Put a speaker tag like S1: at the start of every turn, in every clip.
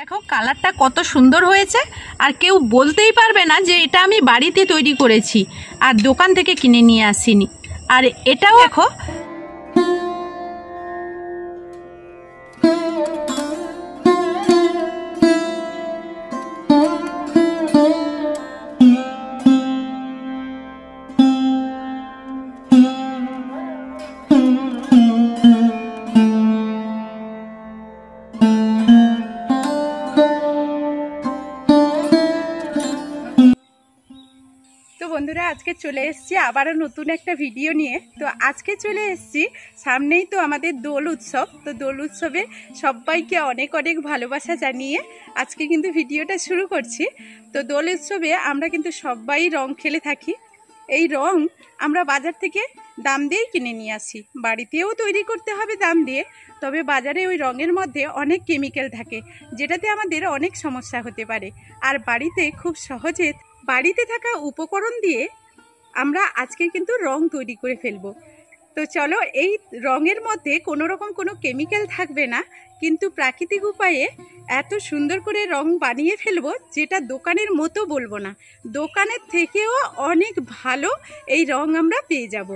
S1: দেখো কালারটা কত সুন্দর হয়েছে, আর কেউ বলতেই পারবে না যে এটা আমি বাড়িতে তৈরি করেছি আর দোকান থেকে কিনে নিয়ে আসিনি। আর এটাও দেখো বন্ধুরা, আজকে চলে এসেছি আবারও নতুন একটা ভিডিও নিয়ে। তো আজকে চলে এসেছি, সামনেই তো আমাদের দোল উৎসব। তো দোল উৎসবে সবাইকে অনেক অনেক ভালোবাসা জানিয়ে আজকে কিন্তু ভিডিওটা শুরু করছি। তো দোল উৎসবে আমরা কিন্তু সবাই রং খেলে থাকি। এই রং আমরা বাজার থেকে দাম দিয়েই কিনে নিয়ে আসি, বাড়িতেও তৈরি করতে হবে দাম দিয়ে। তবে বাজারে ওই রঙের মধ্যে অনেক কেমিক্যাল থাকে, যেটাতে আমাদের অনেক সমস্যা হতে পারে। আর বাড়িতে খুব সহজে বাড়িতে থাকা উপকরণ দিয়ে আমরা আজকে কিন্তু রং তৈরি করে ফেলবো। তো চলো, এই রঙের মধ্যে কোনো রকম কোনো কেমিক্যাল থাকবে না, কিন্তু প্রাকৃতিক উপায়ে এত সুন্দর করে রং বানিয়ে ফেলবো যেটা দোকানের মতো বলবো না, দোকানের থেকেও অনেক ভালো এই রং আমরা পেয়ে যাব।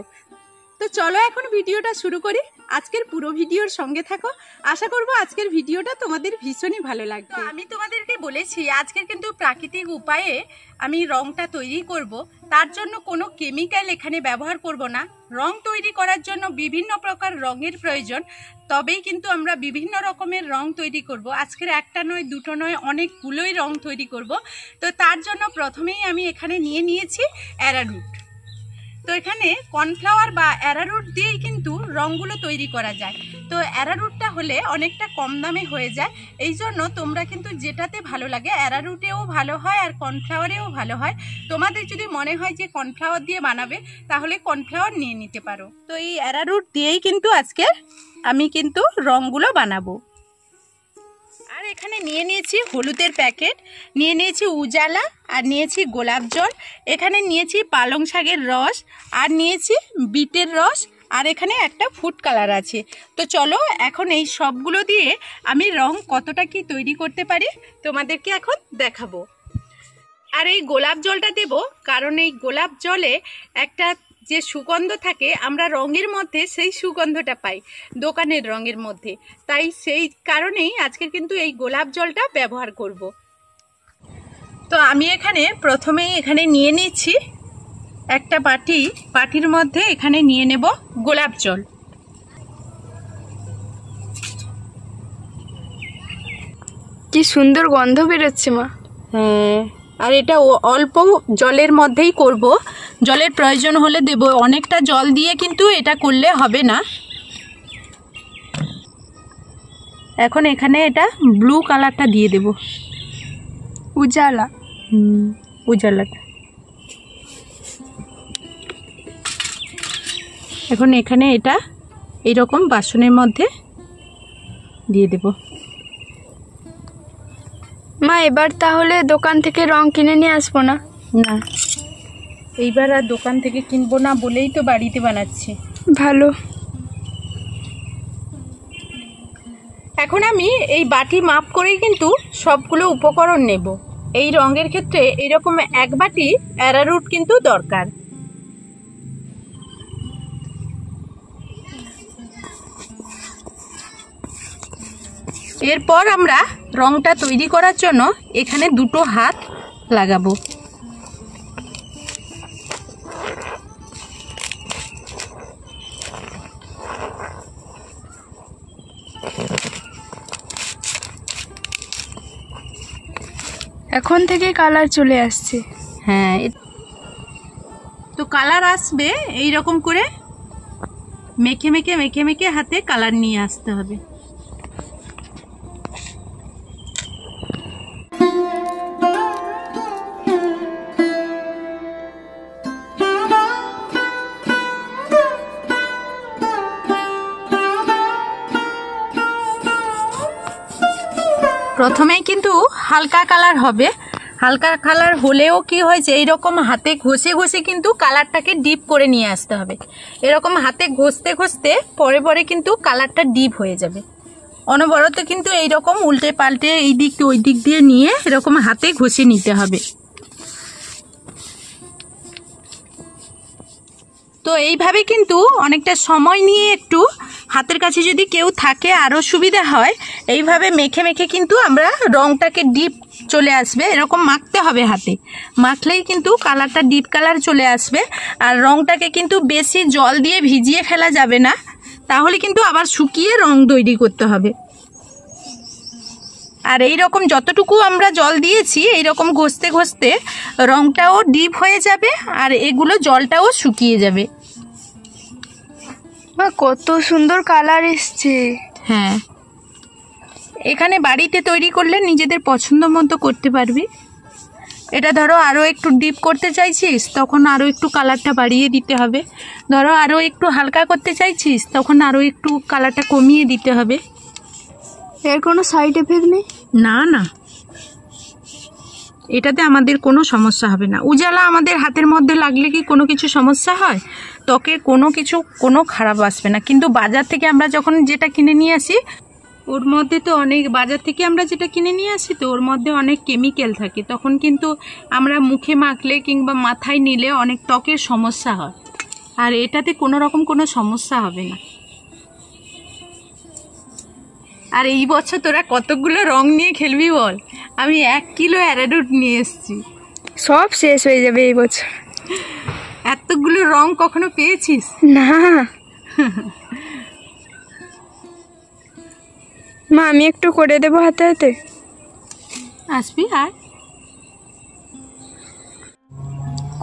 S1: তো চলো এখন ভিডিওটা শুরু করি। আজকের পুরো ভিডিওর সঙ্গে থাকো, আশা করব আজকের ভিডিওটা তোমাদের ভীষণই ভালো লাগবে। আমি তোমাদেরকে বলেছি আজকে কিন্তু প্রাকৃতিক উপায়ে আমি রংটা তৈরি করব, তার জন্য কোনো কেমিক্যাল এখানে ব্যবহার করব না। রং তৈরি করার জন্য বিভিন্ন প্রকার রঙের প্রয়োজন, তবেই কিন্তু আমরা বিভিন্ন রকমের রং তৈরি করব। আজকের একটা নয় দুটো নয়, অনেকগুলোই রং তৈরি করব। তো তার জন্য প্রথমেই আমি এখানে নিয়ে নিয়েছি অ্যারারুট। তো এখানে কর্নফ্লাওয়ার বা অ্যারারুট দিয়েই কিন্তু রঙগুলো তৈরি করা যায়। তো অ্যারারুটটা হলে অনেকটা কম দামে হয়ে যায়, এই জন্য তোমরা কিন্তু যেটাতে ভালো লাগে, অ্যারারুটেও ভালো হয় আর কর্নফ্লাওয়ারেও ভালো হয়। তোমাদের যদি মনে হয় যে কর্নফ্লাওয়ার দিয়ে বানাবে, তাহলে কর্নফ্লাওয়ার নিয়ে নিতে পারো। তো এই অ্যারারুট দিয়েই কিন্তু আজকে আমি কিন্তু রঙগুলো বানাবো। আর এখানে নিয়ে নিয়েছি হলুদের প্যাকেট, নিয়ে নিয়েছি উজালা, আর নিয়েছি গোলাপ জল, এখানে নিয়েছি পালং শাকের রস, আর নিয়েছি বিটের রস, আর এখানে একটা ফুড কালার আছে। তো চলো এখন এই সবগুলো দিয়ে আমি রং কতটা কি তৈরি করতে পারি তোমাদেরকে এখন দেখাবো। আর এই গোলাপ জলটা দেব কারণ এই গোলাপ জলে একটা যে সুগন্ধ থাকে, আমরা রঙের মধ্যে সেই সুগন্ধটা পাই দোকানের রঙের মধ্যে, তাই সেই কারণেই আজকে কিন্তু এই গোলাপ জলটা ব্যবহার করব। তো আমি এখানে প্রথমেই এখানে নিয়ে নিচ্ছি একটা বাটির মধ্যে এখানে নিয়ে নেব গোলাপ জল।
S2: কি সুন্দর গন্ধ বেরোচ্ছে মা।
S1: হ্যাঁ, আর এটা অল্প জলের মধ্যেই করব, জলের প্রয়োজন হলে দেব, অনেকটা জল দিয়ে কিন্তু এটা করলে হবে না। এখন এখানে এটা ব্লু কালারটা দিয়ে দেব,
S2: উজালা।
S1: উজালাটা। এখন এখানে এটা এইরকম বাসনের মধ্যে দিয়ে দেব।
S2: মা এবার তাহলে দোকান থেকে রং কিনে নিয়ে আসবো না?
S1: না, এইবার আর দোকান থেকে কিনবো না বলেই তো বাড়িতে বানাচ্ছি।
S2: ভালো।
S1: এখন আমি এই বাটি মাপ করেই কিন্তু সবগুলো উপকরণ নেব। এই রঙের ক্ষেত্রে এইরকম এক বাটি অ্যারারুট কিন্তু দরকার। এরপর আমরা রংটা তৈরি করার জন্য এখানে দুটো হাত লাগাবো।
S2: এখন থেকে কালার চলে আসছে।
S1: হ্যাঁ, তো কালার আসবে এই রকম করে মেখে মেখে মেখে মেখে হাতে কালার নিয়ে আসতে হবে। প্রথমেই কিন্তু হালকা কালার হবে, হালকা কালার হলেও কি হয়েছে, এইরকম হাতে ঘষে ঘষে কিন্তু কালারটাকে ডিপ করে নিয়ে আসতে হবে। এরকম হাতে ঘষতে ঘষতে পরে পরে কিন্তু কালারটা ডিপ হয়ে যাবে। অনবরত কিন্তু এইরকম উল্টে পাল্টে এই দিক ওই দিক দিয়ে নিয়ে এরকম হাতে ঘষে নিতে হবে। তো এইভাবে কিন্তু অনেকটা সময় নিয়ে একটু হাতের কাছে যদি কেউ থাকে আরও সুবিধা হয়। এইভাবে মেখে মেখে কিন্তু আমরা রঙটাকে ডিপ চলে আসবে, এরকম মাখতে হবে হাতে, মাখলেই কিন্তু কালারটা ডিপ কালার চলে আসবে। আর রঙটাকে কিন্তু বেশি জল দিয়ে ভিজিয়ে ফেলা যাবে না, তাহলে কিন্তু আবার শুকিয়ে রং তৈরি করতে হবে। আর এই রকম যতটুকু আমরা জল দিয়েছি এইরকম ঘষতে ঘষতে রংটাও ডিপ হয়ে যাবে আর এগুলো জলটাও শুকিয়ে যাবে।
S2: কত সুন্দর কালার এসছে।
S1: হ্যাঁ, এখানে বাড়িতে তৈরি করলে নিজেদের পছন্দ মতো করতে পারবি। এটা ধরো আরও একটু ডিপ করতে চাইছিস তখন আরও একটু কালারটা বাড়িয়ে দিতে হবে, ধরো আরও একটু হালকা করতে চাইছিস তখন আরও একটু কালারটা কমিয়ে দিতে হবে।
S2: এর কোনো সাইড এফেক্ট নেই?
S1: না না, এটাতে আমাদের কোনো সমস্যা হবে না। উজালা আমাদের হাতের মধ্যে লাগলে কি কোনো কিছু সমস্যা হয়? ত্বকে কোনো খারাপ আসবে না। কিন্তু বাজার থেকে আমরা যখন যেটা কিনে নিয়ে আসি ওর মধ্যে তো অনেক, বাজার থেকে আমরা যেটা কিনে নিয়ে আসি তো ওর মধ্যে অনেক কেমিক্যাল থাকে, তখন কিন্তু আমরা মুখে মাখলে কিংবা মাথায় নিলে অনেক ত্বকের সমস্যা হয়। আর এটাতে কোনো রকম কোনো সমস্যা হবে না। আর এই বছর তোরা কতগুলো রং নিয়ে খেলবি বল? আমি 1 কিলো অ্যারারুট নিয়ে এসেছি।
S2: সব শেষ হয়ে যাবে এই বছর।
S1: এতগুলো রং কখনো পেয়েছিস?
S2: না মা, আমি একটু করে দেবো হাতে হাতে।
S1: আসবি আর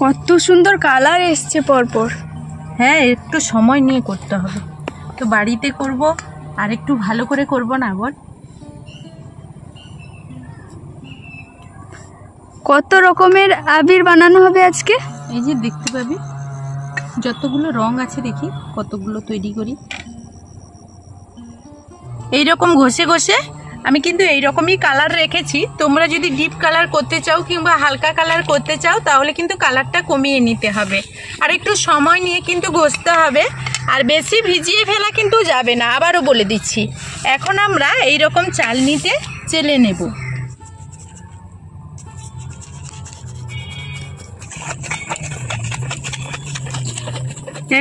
S2: কত সুন্দর কালার এসছে পরপর।
S1: হ্যাঁ, একটু সময় নিয়ে করতে হবে। তো বাড়িতে করব আর একটু ভালো করে করব না বল?
S2: কত রকমের আবির বানানো হবে আজকে।
S1: এই যে দেখতে পাবি যতগুলো রং আছে, দেখি কতগুলো তৈরি করি। এইরকম ঘষে ঘষে আমি কিন্তু এইরকমই কালার রেখেছি। তোমরা যদি ডিপ কালার করতে চাও কিংবা হালকা কালার করতে চাও তাহলে কিন্তু কালারটা কমিয়ে নিতে হবে আর একটু সময় নিয়ে কিন্তু ঘষতে হবে। আর বেশি ভিজিয়ে ফেলা কিন্তু যাবে না, আবারও বলে দিচ্ছি। এখন আমরা এইরকম চালনিতে চেলে নেব।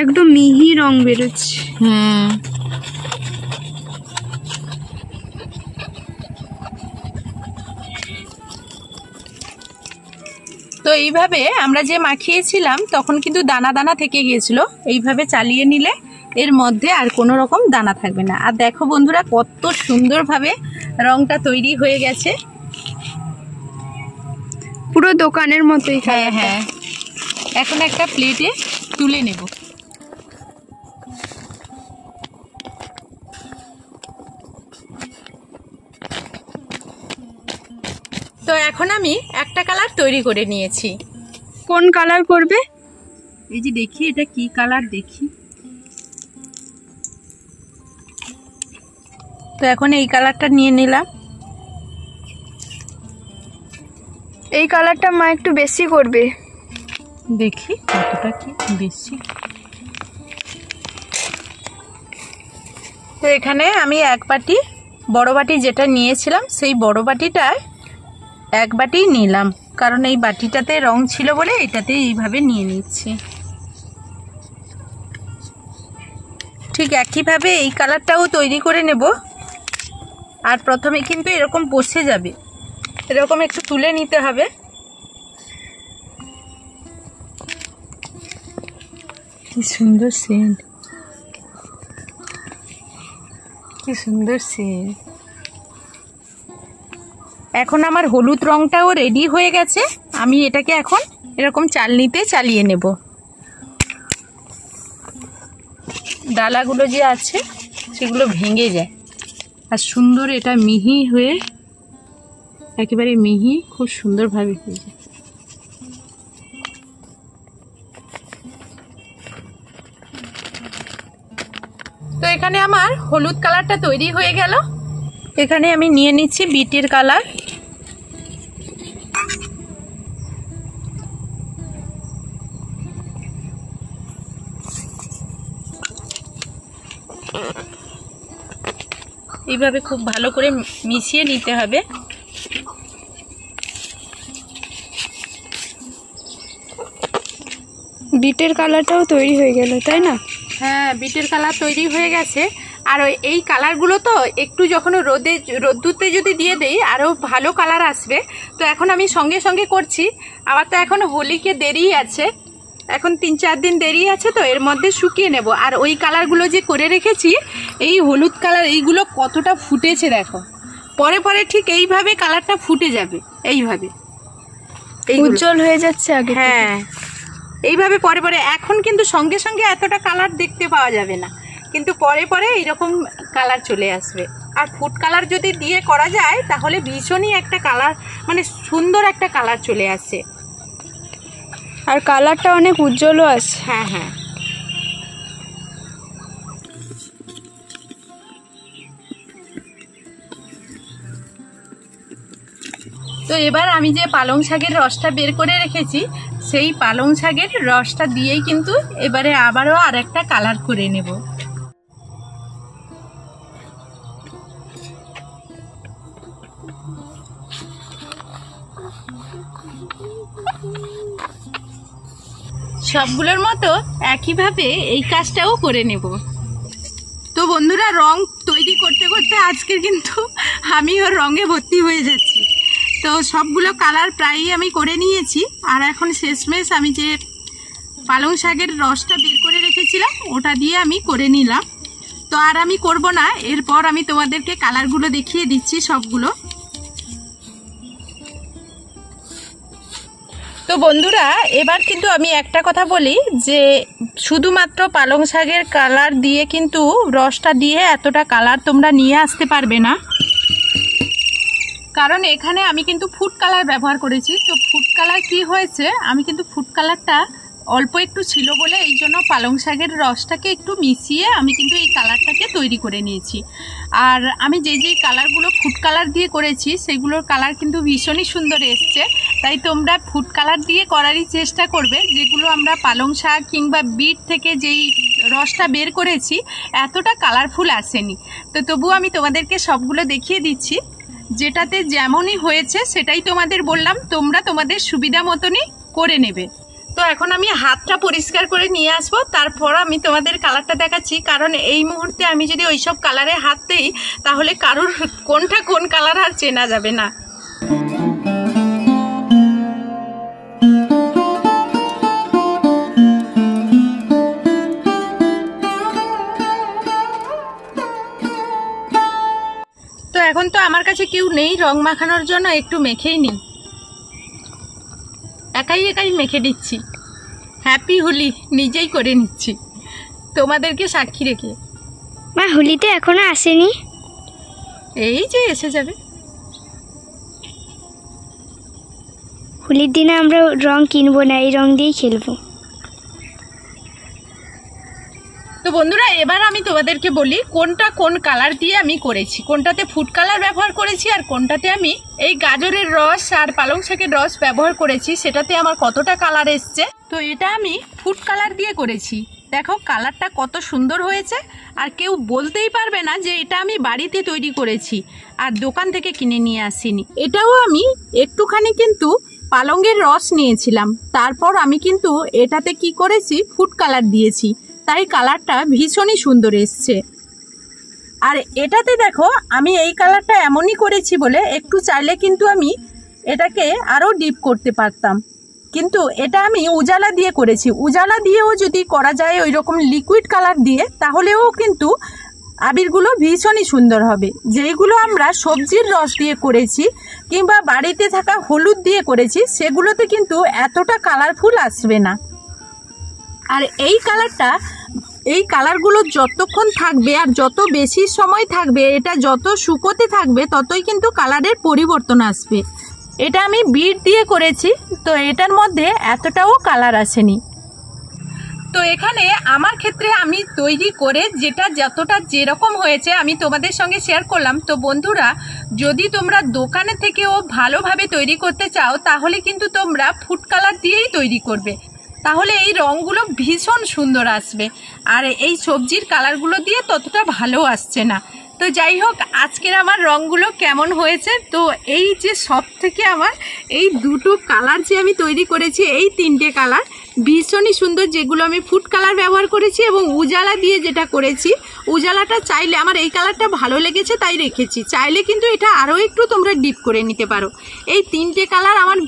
S2: একদম মিহি রং বেরোচ্ছে।
S1: হ্যাঁ, তো এইভাবে আমরা যে মাখিয়েছিলাম তখন কিন্তু দানা দানা থেকে গিয়েছিল। এইভাবে চালিয়ে নিলে এর মধ্যে আর কোনো রকম দানা থাকবে না। আর দেখো বন্ধুরা কত সুন্দরভাবে রংটা তৈরি হয়ে গেছে,
S2: পুরো দোকানের মতোই।
S1: হ্যাঁ হ্যাঁ, এখন একটা প্লেটে তুলে নেব। তো এখন আমি একটা কালার তৈরি করে নিয়েছি।
S2: কোন কালার করবে?
S1: এই যে দেখি এটা কি কালার, দেখি। তো এখন এই কালারটা নিয়ে নিলাম।
S2: এই কালারটা মা একটু বেশি করবে।
S1: দেখি কতটা কি বেশি। তো এখানে আমি 1 বাটি, বড় বাটি যেটা নিয়েছিলাম সেই বড় বাটিটায় 1 বাটি নিলাম, কারণ এই বাটিটাতে রং ছিল বলে এটাতে এইভাবে নিয়ে নিচ্ছি। ঠিক একইভাবে এই কালারটাও তৈরি করে নেব। আর প্রথমে কিন্তু এরকম বসে যাবে, এরকম একটু তুলে নিতে হবে। কি সুন্দর সেন্ট, কি সুন্দর সেন্ট। এখন আমার হলুদ রংটাও রেডি হয়ে গেছে। আমি এটাকে এখন এরকম চালনিতে চালিয়ে নেব। ডালাগুলো যে আছে সেগুলো ভেঙে যায় আর সুন্দর এটা মিহি হয়ে, একেবারে মিহি, খুব সুন্দরভাবে হয়ে যায়। তো এখানে আমার হলুদ কালারটা তৈরি হয়ে গেল। এখানে আমি নিয়ে নিচ্ছি বিটের কালার। এইভাবে খুব ভালো করে মিশিয়ে নিতে হবে।
S2: বিটের কালারটাও তৈরি হয়ে গেল, তাই না?
S1: হ্যাঁ, বিটের কালার তৈরি হয়ে গেছে। আর এই কালারগুলো তো একটু যখন রোদ্দুরতে যদি দিয়ে দেই আরও ভালো কালার আসবে। তো এখন আমি সঙ্গে সঙ্গে করছি, আমার তো এখন হোলিকে দেরি আছে, এখন 3-4 দিন দেরি আছে, তো এর মধ্যে শুকিয়ে নেব। আর ওই কালারগুলো যে করে রেখেছি, এই হলুদ কালার, এইগুলো কতটা ফুটেছে দেখো। পরে পরে ঠিক এইভাবে কালারটা ফুটে যাবে, এইভাবে
S2: উজ্জ্বল হয়ে যাচ্ছে আগে।
S1: হ্যাঁ, এইভাবে পরে পরে। এখন কিন্তু সঙ্গে সঙ্গে এতটা কালার দেখতে পাওয়া যাবে না, কিন্তু পরে পরে এইরকম কালার চলে আসবে। আর ফুড কালার যদি দিয়ে করা যায় তাহলে ভীষণই একটা কালার, মানে সুন্দর একটা কালার চলে আসে।
S2: আর কালারটা অনেক উজ্জ্বলও আছে।
S1: হ্যাঁ হ্যাঁ। তো এবার আমি যে পালং শাকের রসটা বের করে রেখেছি, সেই পালং শাকের রসটা দিয়েই কিন্তু এবারে আবারও আর একটা কালার করে নেব। সবগুলোর মতো একইভাবে এই কাজটাও করে নেব। তো বন্ধুরা, রং তৈরি করতে করতে আজকের কিন্তু আমিও রঙে ভর্তি হয়ে যাচ্ছি। তো সবগুলো কালার প্রায়ই আমি করে নিয়েছি। আর এখন শেষমেশ আমি যে পালং শাকের রসটা বের করে রেখেছিলাম ওটা দিয়ে আমি করে নিলাম। তো আর আমি করব না, এরপর আমি তোমাদেরকে কালারগুলো দেখিয়ে দিচ্ছি সবগুলো। তো বন্ধুরা, এবার কিন্তু আমি একটা কথা বলি যে শুধুমাত্র পালং শাকের কালার দিয়ে কিন্তু রসটা দিয়ে এতটা কালার তোমরা নিয়ে আসতে পারবে না, কারণ এখানে আমি কিন্তু ফুড কালার ব্যবহার করেছি। তো ফুড কালার কি হয়েছে, আমি কিন্তু ফুড কালারটা অল্প একটু ছিল বলে এই জন্য পালং শাকের রসটাকে একটু মিশিয়ে আমি কিন্তু এই কালারটাকে তৈরি করে নিয়েছি। আর আমি যেই কালারগুলো ফুড কালার দিয়ে করেছি সেগুলোর কালার কিন্তু ভীষণই সুন্দর এসছে। তাই তোমরা ফুড কালার দিয়ে করারই চেষ্টা করবে। যেগুলো আমরা পালং শাক কিংবা বিট থেকে যেই রসটা বের করেছি এতটা কালারফুল আসেনি। তো তবু আমি তোমাদেরকে সবগুলো দেখিয়ে দিচ্ছি, যেটাতে যেমনই হয়েছে সেটাই তোমাদের বললাম, তোমরা তোমাদের সুবিধা মতনই করে নেবে। তো এখন আমি হাতটা পরিষ্কার করে নিয়ে আসবো, তারপর আমি তোমাদের কালারটা দেখাচ্ছি। কারণ এই মুহূর্তে আমি যদি ওইসব কালারে হাত দিই তাহলে কারোর কোনটা কোন কালার আর চেনা যাবে না। তো এখন তো আমার কাছে কেউ নেই রং মাখানোর জন্য, একটু মেখেই নিই, একাই মেখে দিচ্ছি। হ্যাপি হোলি নিজেই করে নিচ্ছি তোমাদেরকে সাক্ষী রেখে।
S2: মা, হোলিতে এখনো আসেনি?
S1: এই যে এসে যাবে।
S2: হোলির দিনে আমরা রং কিনবো না, এই রং দিয়েই খেলবো।
S1: তো বন্ধুরা, এবার আমি তোমাদেরকে বলি কোনটা কোন কালার দিয়ে আমি করেছি, কোনটাতে ফুড কালার ব্যবহার করেছি আর কোনটাতে আমি এই গাজরের রস আর পালং শাকের রস ব্যবহার করেছি, সেটাতে আমার কতটা কালার এসছে। তো এটা আমি ফুড কালার দিয়ে করেছি, দেখো কালারটা কত সুন্দর হয়েছে। আর কেউ বলতেই পারবে না যে এটা আমি বাড়িতে তৈরি করেছি আর দোকান থেকে কিনে নিয়ে আসিনি। এটাও আমি একটুখানি কিন্তু পালংয়ের রস নিয়েছিলাম, তারপর আমি কিন্তু এটাতে কি করেছি, ফুড কালার দিয়েছি, তাই কালারটা ভীষণই সুন্দর এসছে। আর এটাতে দেখো আমি এই কালারটা এমনই করেছি বলে একটু চাইলে কিন্তু আমি এটাকে আরও ডিপ করতে পারতাম, কিন্তু এটা আমি উজালা দিয়ে করেছি। উজালা দিয়েও যদি করা যায় ওই রকম লিকুইড কালার দিয়ে, তাহলেও কিন্তু আবিরগুলো ভীষণই সুন্দর হবে। যেইগুলো আমরা সবজির রস দিয়ে করেছি কিংবা বাড়িতে থাকা হলুদ দিয়ে করেছি সেগুলোতে কিন্তু এতটা কালারফুল আসবে না। আর এই কালারগুলো যতক্ষণ থাকবে আর যত বেশি সময় থাকবে, এটা যত শুকোতে থাকবে ততই কিন্তু কালারের পরিবর্তন আসবে। এটা আমি বিট দিয়ে করেছি, তো এটার মধ্যে এতটাও কালার আসেনি। তো এখানে আমার ক্ষেত্রে আমি তৈরি করে যেটা যতটা যেরকম হয়েছে আমি তোমাদের সঙ্গে শেয়ার করলাম। তো বন্ধুরা, যদি তোমরা দোকানে থেকেও ভালোভাবে তৈরি করতে চাও তাহলে কিন্তু তোমরা ফুড কালার দিয়েই তৈরি করবে, তাহলে এই রঙগুলো ভীষণ সুন্দর আসবে। আর এই সবজির কালারগুলো দিয়ে ততটা ভালো আসছে না। তো যাই হোক, আজকের আমার রঙগুলো কেমন হয়েছে, তো এই যে সব থেকে আমার এই দুটো কালার যে আমি তৈরি করেছি, এই তিনটে কালার ভীষণই সুন্দর, যেগুলো আমি ফুড কালার ব্যবহার করেছি এবং উজালা দিয়ে যেটা করেছি। উজালাটা চাইলে, আমার এই কালারটা ভালো লেগেছে তাই রেখেছি, চাইলে কিন্তু এটা আরও একটু তোমরা ডিপ করে নিতে পারো। এই তিনটে কালার আমার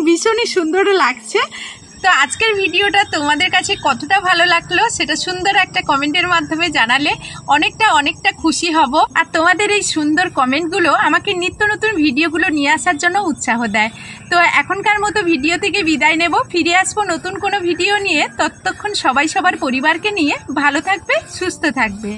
S1: ভীষণই সুন্দর লাগছে। তো আজকের ভিডিওটা তোমাদের কাছে কতটা ভালো লাগলো সেটা সুন্দর একটা কমেন্টের মাধ্যমে জানালে অনেকটা খুশি হব। আর তোমাদের এই সুন্দর কমেন্টগুলো আমাকে নিত্য নতুন ভিডিওগুলো নিয়ে আসার জন্য উৎসাহ দেয়। তো এখনকার মতো ভিডিও থেকে বিদায় নেব, ফিরে আসবো নতুন কোনো ভিডিও নিয়ে। ততক্ষণ সবাই সবার পরিবারকে নিয়ে ভালো থাকবে, সুস্থ থাকবে।